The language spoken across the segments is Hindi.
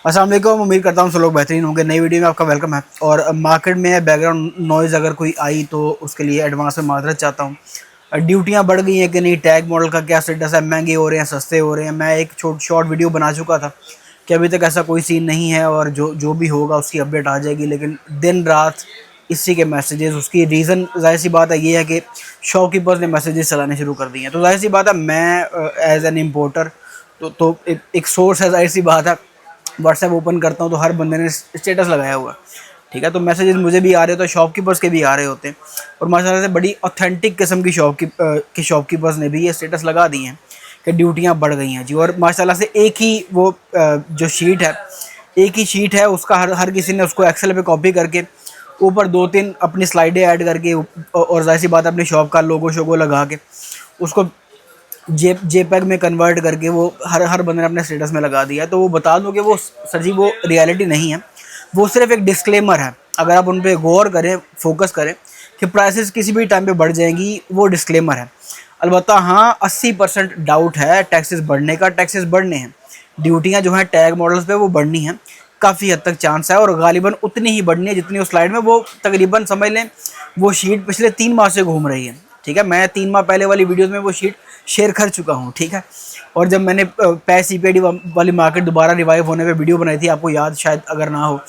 अस्सलाम वालेकुम। उम्मीद करता हूँ सब लोग बेहतरीन होंगे। नई वीडियो में आपका वेलकम है। और मार्केट में बैकग्राउंड नॉइज़ अगर कोई आई तो उसके लिए एडवांस में माजरत चाहता हूँ। ड्यूटियाँ बढ़ गई हैं कि नहीं, टैग मॉडल का क्या स्टेटस है, महंगे हो रहे हैं, सस्ते हो रहे हैं। मैं एक शॉर्ट वीडियो बना चुका था कि अभी तक ऐसा कोई सीन नहीं है और जो भी होगा उसकी अपडेट आ जाएगी। लेकिन दिन रात इसी के मैसेजेस, उसकी रीज़न जाहिर सी बात है ये है कि शॉपकीपर्स ने मैसेजेस चलाने शुरू कर दिए हैं। तो जाहिर सी बात है मैं एज एन इम्पोर्टर तो एक सोर्स है, जाहिर सी बात है व्हाट्सएप ओपन करता हूँ तो हर बंदे ने स्टेटस लगाया हुआ है, ठीक है। तो मैसेजेस मुझे भी आ रहे होते हैं, शॉपकीपर्स के भी आ रहे होते हैं। और माशाल्लाह से बड़ी ऑथेंटिक किस्म की शॉपकीपर्स ने भी ये स्टेटस लगा दिए हैं कि ड्यूटियाँ बढ़ गई हैं जी। और माशाल्लाह से एक ही वो जो शीट है, एक ही शीट है उसका, हर किसी ने उसको एक्सेल पे कॉपी करके ऊपर 2-3 अपनी स्लाइडें ऐड करके और जाहिर सी बात है अपनी शॉप का लोगो शोगो लगा के उसको जेपैग में कन्वर्ट करके वो हर बंदे ने अपने स्टेटस में लगा दिया है। तो वो बता दूं कि वो सर जी वो रियलिटी नहीं है, वो सिर्फ एक डिस्क्लेमर है। अगर आप उन पर गौर करें, फोकस करें कि प्राइसेस किसी भी टाइम पे बढ़ जाएंगी, वो डिस्क्लेमर है। अलबत्ता हाँ, 80% डाउट है टैक्सेस बढ़ने का। टैक्सेस बढ़ने हैं, ड्यूटियाँ जो हैं टैग मॉडल्स पे वो बढ़नी हैं, काफ़ी हद तक चांस है। और गालिबन उतनी ही बढ़नी है जितनी उस स्लाइड में, वो तकरीबन समझ लें वो शीट पिछले 3 माह से घूम रही है, ठीक है। मैं 3 माह पहले वाली वीडियोज़ में वो शीट शेयर कर चुका हूँ, ठीक है। और जब मैंने पैस CPID वाली मार्केट दोबारा रिवाइव होने पे वीडियो बनाई थी, आपको याद शायद अगर ना हो,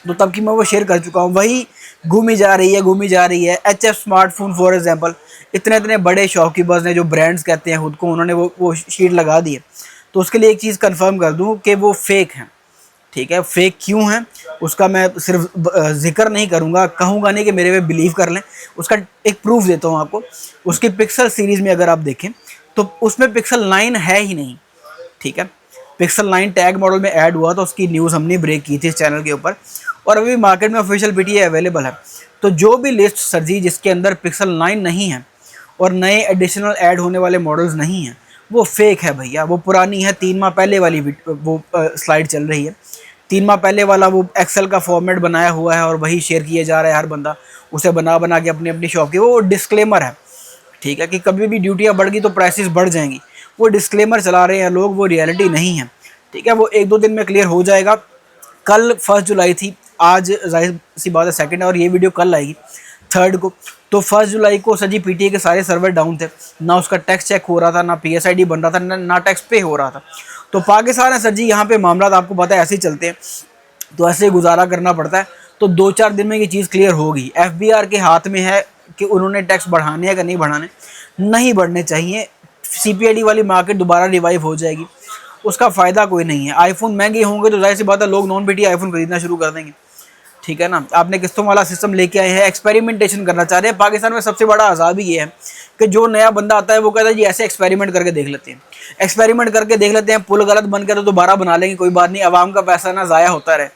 तो तब की मैं वो शेयर कर चुका हूँ। वही घूमी जा रही है। HF स्मार्टफोन फॉर एग्जांपल, इतने बड़े शॉपकीपर्स ने जो ब्रांड्स कहते हैं खुद को, उन्होंने वो शीट लगा दी है। तो उसके लिए एक चीज़ कंफर्म कर दूँ कि वो फेक हैं, ठीक है। फेक क्यों है उसका मैं सिर्फ जिक्र नहीं करूँगा, कहूँगा नहीं कि मेरे पे बिलीव कर लें। उसका एक प्रूफ देता हूँ आपको। उसकी पिक्सल सीरीज़ में अगर आप देखें तो उसमें पिक्सल 9 है ही नहीं, ठीक है। पिक्सल 9 टैग मॉडल में ऐड हुआ तो उसकी न्यूज़ हमने ब्रेक की थी इस चैनल के ऊपर, और अभी मार्केट में ऑफिशियल PTA अवेलेबल है। तो जो भी लिस्ट सर जी जिसके अंदर पिक्सल 9 नहीं है और नए एडिशनल ऐड होने वाले मॉडल्स नहीं हैं, वो फेक है भैया। वो पुरानी है, 3 माह पहले वाली वो स्लाइड चल रही है। 3 माह पहले वाला वो एक्सेल का फॉर्मेट बनाया हुआ है और वही शेयर किया जा रहा है, हर बंदा उसे बना के अपनी अपनी शॉप की, वो डिस्क्लेमर है, ठीक है, कि कभी भी ड्यूटियाँ बढ़ गई तो प्राइसेस बढ़ जाएंगी। वो डिस्क्लेमर चला रहे हैं लोग, वो रियलिटी नहीं है, ठीक है। वो 1-2 दिन में क्लियर हो जाएगा। कल 1 जुलाई थी, आज जाहिर सी बात है 2 है और ये वीडियो कल आएगी 3 को। तो 1 जुलाई को सर जी PTA के सारे सर्वर डाउन थे, ना उसका टैक्स चेक हो रहा था, ना PSID बन रहा था, ना टैक्स पे हो रहा था। तो पाकिस्तान है सर जी, यहाँ पे मामला आपको पता है ऐसे ही चलते हैं, तो ऐसे ही गुजारा करना पड़ता है। तो 2-4 दिन में ये चीज़ क्लियर होगी। FBR के हाथ में है कि उन्होंने टैक्स बढ़ाने या नहीं बढ़ाने, नहीं बढ़ने चाहिए। CPID वाली मार्केट दोबारा रिवाइव हो जाएगी, उसका फ़ायदा कोई नहीं है। आईफोन महंगे होंगे तो जाहिर सी बात है लोग नॉन PTA आईफोन खरीदना शुरू कर देंगे, ठीक है ना। आपने किस्तों वाला सिस्टम लेके आए हैं, एक्सपेरिमेंटेशन करना चाह रहे हैं। पाकिस्तान में सबसे बड़ा अजाब ही ये है कि जो नया बंदा आता है वो कहता है जी ऐसे एक्सपेरिमेंट करके देख लेते हैं, पुल गलत बन गया तो दोबारा बना लेंगे, कोई बात नहीं, आवाम का पैसा ना ज़ाया होता रहे,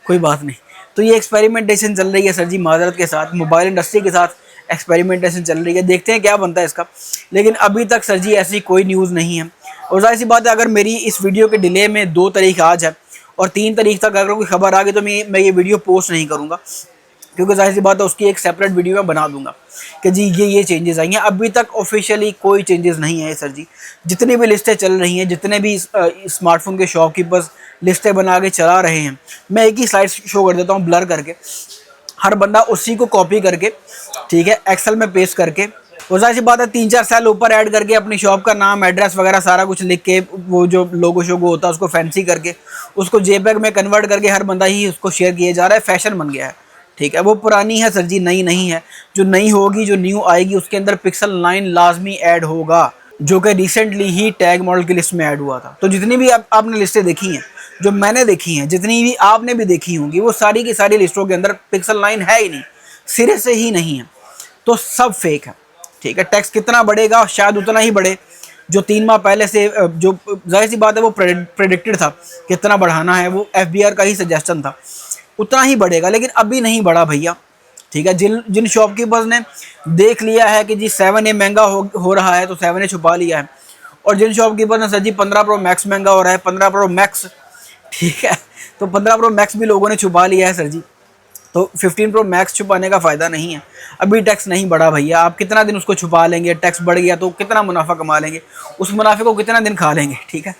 कोई बात नहीं। तो ये एक्सपेरिमेंटेशन चल रही है सर जी, माजरत के साथ मोबाइल इंडस्ट्री के साथ एक्सपेरिमेंटेशन चल रही है, देखते हैं क्या बनता है इसका। लेकिन अभी तक सर जी ऐसी कोई न्यूज़ नहीं है। और जाहिर सी बात है अगर मेरी इस वीडियो के डिले में 2 तारीख आज है और 3 तारीख तक अगर कोई खबर आ गई तो मैं ये वीडियो पोस्ट नहीं करूँगा, क्योंकि जाहिर सी बात है उसकी एक सेपरेट वीडियो मैं बना दूंगा कि जी ये चेंजेस आई हैं। अभी तक ऑफिशियली कोई चेंजेस नहीं है सर जी। जितनी भी लिस्टें चल रही हैं, जितने भी स्मार्टफोन के शॉपकीपर्स लिस्टें बना के चला रहे हैं, मैं एक ही स्लाइड शो कर देता हूँ ब्लर करके, हर बंदा उसी को कॉपी करके, ठीक है, एक्सेल में पेस्ट करके, और जाहिर सी बात है 3-4 सेल ऊपर ऐड करके अपनी शॉप का नाम, एड्रेस वगैरह सारा कुछ लिख के, वो जो लोगो शोगो होता है उसको फैंसी करके, उसको JPEG में कन्वर्ट करके हर बंदा ही उसको शेयर किए जा रहा है। फैशन बन गया है, ठीक है। वो पुरानी है सर जी, नई नहीं है। जो नई होगी, जो न्यू आएगी, उसके अंदर पिक्सल 9 लाजमी ऐड होगा, जो कि रिसेंटली ही टैग मॉडल की लिस्ट में ऐड हुआ था। तो जितनी भी आपने लिस्टें देखी हैं, जो मैंने देखी हैं, जितनी भी आपने भी देखी होंगी, वो सारी की सारी लिस्टों के अंदर पिक्सल 9 है ही नहीं, सिरे से ही नहीं है। तो सब फेक है, ठीक है। टैक्स कितना बढ़ेगा, शायद उतना ही बढ़े जो 3 माह पहले से, जो जाहिर सी बात है वो प्रेडिक्टेड था कितना बढ़ाना है, वो FBR का ही सजेशन था, उतना ही बढ़ेगा। लेकिन अभी नहीं बढ़ा भैया, ठीक है। जिन शॉपकीपर्स ने देख लिया है कि जी 7A महंगा हो रहा है तो 7A छुपा लिया है, और जिन शॉपकीपर्स ने सर जी 15 Pro Max महंगा हो रहा है, 15 Pro Max, ठीक है, तो 15 Pro Max भी लोगों ने छुपा लिया है सर जी। तो 15 Pro Max छुपाने का फ़ायदा नहीं है, अभी टैक्स नहीं बढ़ा भैया। आप कितना दिन उसको छुपा लेंगे, टैक्स बढ़ गया तो कितना मुनाफा कमा लेंगे, उस मुनाफे को कितना दिन खा लेंगे, ठीक है।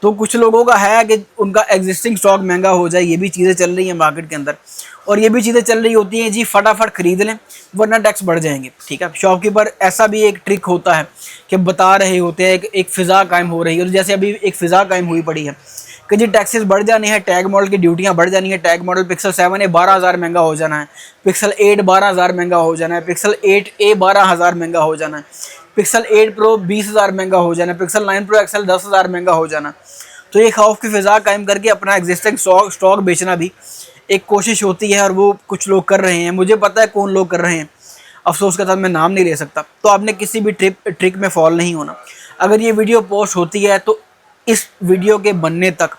तो कुछ लोगों का है कि उनका एग्जिस्टिंग स्टॉक महंगा हो जाए, ये भी चीज़ें चल रही हैं मार्केट के अंदर। और ये भी चीज़ें चल रही होती हैं जी फटाफट खरीद लें वरना टैक्स बढ़ जाएंगे, ठीक है। शॉपकीपर ऐसा भी एक ट्रिक होता है कि बता रहे होते हैं, एक फ़िज़ा कायम हो रही है, और जैसे अभी एक फ़िज़ा कायम हुई पड़ी है कि जी टैक्सेस बढ़ जानी है, टैग मॉडल की ड्यूटियाँ बढ़ जानी है। टैग मॉडल पिक्सल 7 ए 12,000 महंगा हो जाना है, पिक्सल 8 12,000 महंगा हो जाना है, पिक्सल 8 ए 12,000 महंगा हो जाना है, पिक्सल 8 प्रो 20,000 महंगा हो जाना है, पिक्सल 9 प्रो एक्सएल 10,000 महंगा हो जाना। तो ये खौफ की फ़िज़ा कायम करके अपना एग्जिस्टिंग स्टॉक बेचना भी एक कोशिश होती है, और वो कुछ लोग कर रहे हैं। मुझे पता है कौन लोग कर रहे हैं, अफसोस के साथ मैं नाम नहीं ले सकता। तो आपने किसी भी ट्रिक में फॉल नहीं होना। अगर ये वीडियो पोस्ट होती है तो इस वीडियो के बनने तक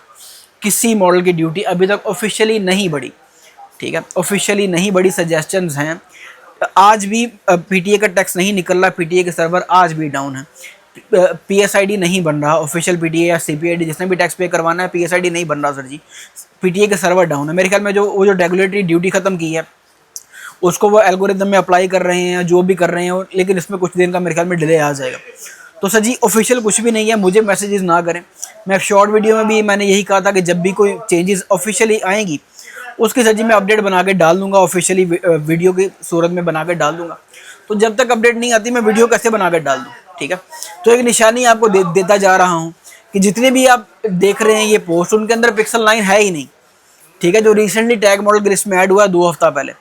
किसी मॉडल की ड्यूटी अभी तक ऑफिशियली नहीं बढ़ी, ठीक है, ऑफिशियली नहीं बढ़ी। सजेशंस हैं, आज भी पीटीए का टैक्स नहीं निकल रहा, पीटीए के सर्वर आज भी डाउन है, पीएसआईडी नहीं बन रहा ऑफिशियल पीटीए या सीपीआईडी जिसने भी टैक्स पे करवाना है, पीएसआईडी नहीं बन रहा सर जी, पीटीए के सर्वर डाउन है। मेरे ख्याल में वो जो रेगुलेटरी ड्यूटी ख़त्म की है उसको वो एल्गोरिदम में अप्लाई कर रहे हैं, जो भी कर रहे हैं, लेकिन इसमें कुछ दिन का मेरे ख्याल में डिले आ जाएगा। तो सर जी ऑफिशियल कुछ भी नहीं है, मुझे मैसेजेस ना करें। मैं शॉर्ट वीडियो में भी मैंने यही कहा था कि जब भी कोई चेंजेस ऑफिशियली आएंगी उसकी सर जी मैं अपडेट बना के डाल दूंगा, ऑफिशियली वीडियो की सूरत में बना के डाल दूंगा। तो जब तक अपडेट नहीं आती मैं वीडियो कैसे बना कर डाल दूँ, ठीक है। तो एक निशानी आपको देता जा रहा हूँ कि जितने भी आप देख रहे हैं ये पोस्ट, उनके अंदर पिक्सल 9 है ही नहीं, ठीक है, जो रिसेंटली टैग मॉडल की लिस्ट में ऐड हुआ है 2 हफ्ता पहले,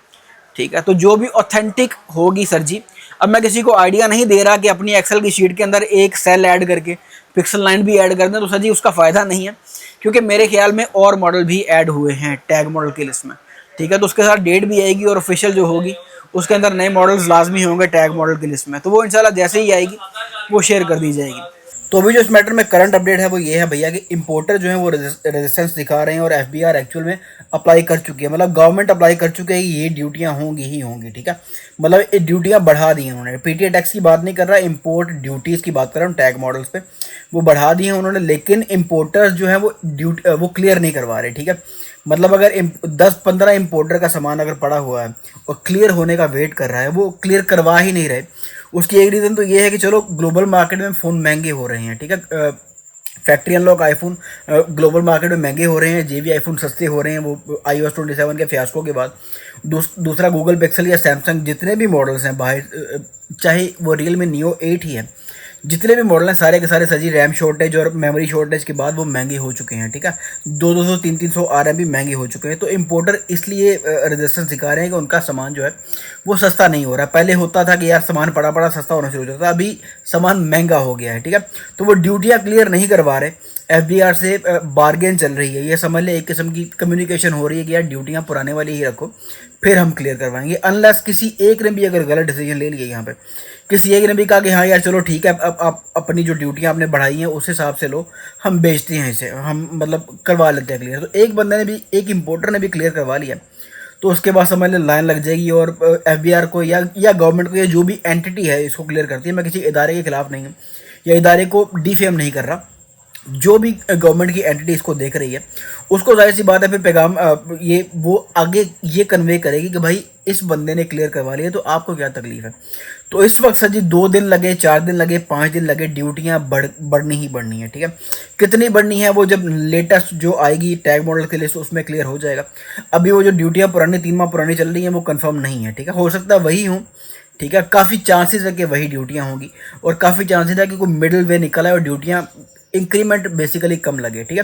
ठीक है। तो जो भी ऑथेंटिक होगी सर जी, अब मैं किसी को आइडिया नहीं दे रहा कि अपनी एक्सेल की शीट के अंदर एक सेल ऐड करके पिक्सल 9 भी ऐड कर दें, तो सर जी उसका फ़ायदा नहीं है, क्योंकि मेरे ख्याल में और मॉडल भी ऐड हुए हैं टैग मॉडल की लिस्ट में, ठीक है। तो उसके साथ डेट भी आएगी और ऑफिशियल जो होगी उसके अंदर नए मॉडल्स लाजमी होंगे टैग मॉडल की लिस्ट में, तो वो इंशाल्लाह जैसे ही आएगी वो शेयर कर दी जाएगी। तो अभी जो इस मैटर में करंट अपडेट है वो ये है भैया कि इंपोर्टर जो है वो रेजिस्टेंस दिखा रहे हैं और एफबीआर एक्चुअल में अप्लाई कर चुकी है, मतलब गवर्नमेंट अप्लाई कर चुकी है कि ये ड्यूटियाँ होंगी ही होंगी, ठीक है। मतलब ये ड्यूटियाँ बढ़ा दी हैं उन्होंने, पीटीए टैक्स की बात नहीं कर रहा, इंपोर्ट ड्यूटीज़ की बात कर रहा हूँ टैग मॉडल्स पे, वो बढ़ा दी हैं उन्होंने, लेकिन इंपोर्टर्स जो है वो क्लियर नहीं करवा रहे, ठीक है। मतलब अगर 10-15 इंपोर्टर का सामान अगर पड़ा हुआ है और क्लियर होने का वेट कर रहा है, वो क्लियर करवा ही नहीं रहे। उसकी एक रीज़न तो ये है कि चलो ग्लोबल मार्केट में फ़ोन महंगे हो रहे हैं, ठीक है, factory unlock iPhone global market में महंगे हो रहे हैं, जेबी आईफोन सस्ते हो रहे हैं, वो iOS 27 के फियास्को के बाद। दूसरा गूगल पिक्सल या सैमसंग जितने भी मॉडल्स हैं बाहर, चाहे वो रियलमी नियो 8 ही है, जितने भी मॉडल हैं सारे के सारे सजी रैम शॉर्टेज और मेमोरी शॉर्टेज के बाद वो महंगे हो चुके हैं, ठीक है। 200 300 RMB महंगे हो चुके हैं। तो इंपोर्टर इसलिए रेजिस्टेंस दिखा रहे हैं कि उनका सामान जो है वो सस्ता नहीं हो रहा। पहले होता था कि यार सामान पड़ा पड़ा सस्ता होना शुरू हो जाता था, अभी सामान महंगा हो गया है, ठीक है। तो वो ड्यूटियाँ क्लियर नहीं करवा रहे, एफबीआर से बार्गेन चल रही है, ये समझ ले एक किस्म की कम्युनिकेशन हो रही है कि यार ड्यूटियाँ पुराने वाली ही रखो फिर हम क्लियर करवाएंगे। अनलेस किसी एक ने भी अगर गलत डिसीजन ले लिया, यहाँ पे किसी एक ने भी कहा कि हाँ यार चलो ठीक है, अब आप अपनी जो ड्यूटियाँ आपने बढ़ाई हैं उस हिसाब से लो, हम बेचते हैं इसे, हम मतलब करवा लेते हैं क्लियर। तो एक बंदे ने भी, एक इंपोर्टर ने भी क्लियर करवा लिया, तो उसके बाद समझ लें लाइन लग जाएगी और एफबीआर को या गवर्नमेंट को या जो भी एंटिटी है इसको क्लियर करती है। मैं किसी इदारे के खिलाफ नहीं हूँ या इदारे को डिफेम नहीं कर रहा, जो भी गवर्नमेंट की एंटिटी इसको देख रही है उसको जाहिर सी बात है फिर पैगाम ये वो आगे ये कन्वे करेगी कि भाई इस बंदे ने क्लियर करवा लिया तो आपको क्या तकलीफ है। तो इस वक्त सर जी 2 दिन लगे, 4 दिन लगे, 5 दिन लगे, ड्यूटियाँ बढ़नी ही बढ़नी है, ठीक है। कितनी बढ़नी है वो जब लेटेस्ट जो आएगी टैग मॉडल के लिस्ट उसमें क्लियर हो जाएगा। अभी वो जो ड्यूटियाँ पुरानी 3 माह पुरानी चल रही हैं वो कंफर्म नहीं है, ठीक है। हो सकता है वही हूँ, ठीक है, काफ़ी चांसेस है कि वही ड्यूटियाँ होंगी और काफ़ी चांसेस है कि कोई मिडिल वे निकला है और ड्यूटियाँ इंक्रीमेंट बेसिकली कम लगे, ठीक है।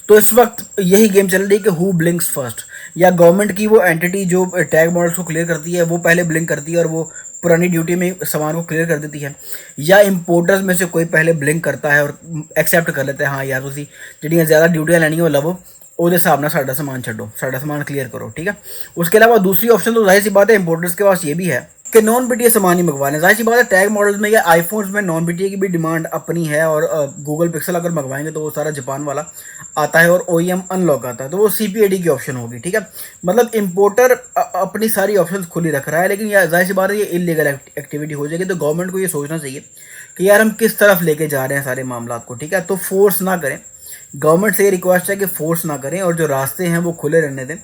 तो इस वक्त यही गेम चल रही है कि हु ब्लिंक्स फर्स्ट, या गवर्नमेंट की वो एंटिटी जो टैग मॉडल्स को क्लियर करती है वो पहले ब्लिंक करती है और वो पुरानी ड्यूटी में सामान को क्लियर कर देती है, या इंपोर्टर्स में से कोई पहले ब्लिंक करता है और एक्सेप्ट कर लेते हैं हाँ यार तुसी जिहड़ियां ज़्यादा ड्यूटियां लैनियां वो लवो, ਉਹਦੇ हिसाब ਨਾਲ साडा सामान छड्डो, साडा सामान क्लियर करो, ठीक है। उसके अलावा दूसरी ऑप्शन तो जाहिर सी बात है इंपोर्टर्स के पास ये भी है कि नॉन बीटीए सामान ही मंगवा लें। जाहिर सी बात है टैग मॉडल्स में या आईफोन्स में नॉन बीटीए की भी डिमांड अपनी है और गूगल पिक्सल अगर मंगवाएंगे तो वो सारा जापान वाला आता है और OEM अनलॉक आता है, तो वो CPAD की ऑप्शन होगी, ठीक है। मतलब इंपोर्टर अपनी सारी ऑप्शन खुली रख रहा है, लेकिन यार जाहिर सी बात है ये इलीगल एक्टिविटी हो जाएगी। तो गवर्नमेंट को ये सोचना चाहिए कि यार हम किस तरफ लेके जा रहे हैं सारे मामला को, ठीक है। तो फोर्स ना करें, गवर्नमेंट से ये रिक्वेस्ट है कि फोर्स ना करें और जो रास्ते हैं वो खुले रहने दें।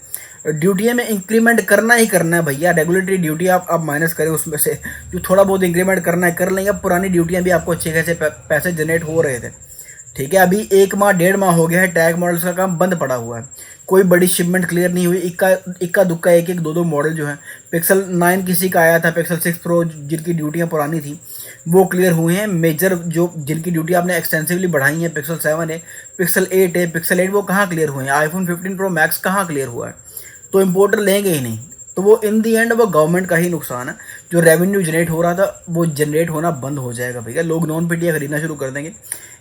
ड्यूटी में इंक्रीमेंट करना ही करना है भैया, रेगुलेटरी ड्यूटी आप माइनस करें उसमें से जो थोड़ा बहुत इंक्रीमेंट करना है कर लेंगे। अब पुरानी ड्यूटियाँ भी आपको अच्छे खासे पैसे जनरेट हो रहे थे, ठीक है, अभी 1 माह 1.5 माह हो गया है, टैग मॉडल्स का काम बंद पड़ा हुआ है, कोई बड़ी शिपमेंट क्लियर नहीं हुई। इक्का इक्का दुक्का एक एक दो दो मॉडल जो है, पिक्सल 9 किसी का आया था, पिक्सल 6 प्रो जिनकी ड्यूटियाँ पुरानी थी वो क्लियर हुए हैं। मेजर जो जिनकी ड्यूटी आपने एक्सटेंसिवली बढ़ाई है, पिक्सल 7 है, पिक्सल 8 है, पिक्सल 8 वो कहाँ क्लियर हुए हैं, आईफोन 15 प्रो मैक्स कहाँ क्लियर हुआ है। तो इम्पोर्टर लेंगे ही नहीं, तो वो इन दी एंड वो गवर्नमेंट का ही नुकसान है। जो रेवेन्यू जनरेट हो रहा था वो जनरेट होना बंद हो जाएगा भैया, लोग नॉन पीटीआई खरीदना शुरू कर देंगे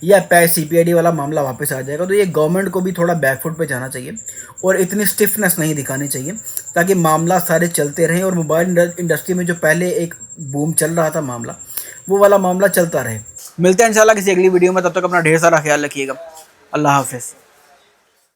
या पैस सीपीआईडी वाला मामला वापस आ जाएगा। तो ये गवर्नमेंट को भी थोड़ा बैकफुट पे जाना चाहिए और इतनी स्टिफनेस नहीं दिखानी चाहिए, ताकि मामला सारे चलते रहें और मोबाइल इंडस्ट्री में जो पहले एक बूम चल रहा था मामला, वो वाला मामला चलता रहे। मिलते हैं इंशाल्लाह किसी अगली वीडियो में, तब तक अपना ढेर सारा ख्याल रखिएगा। अल्लाह हाफिज़।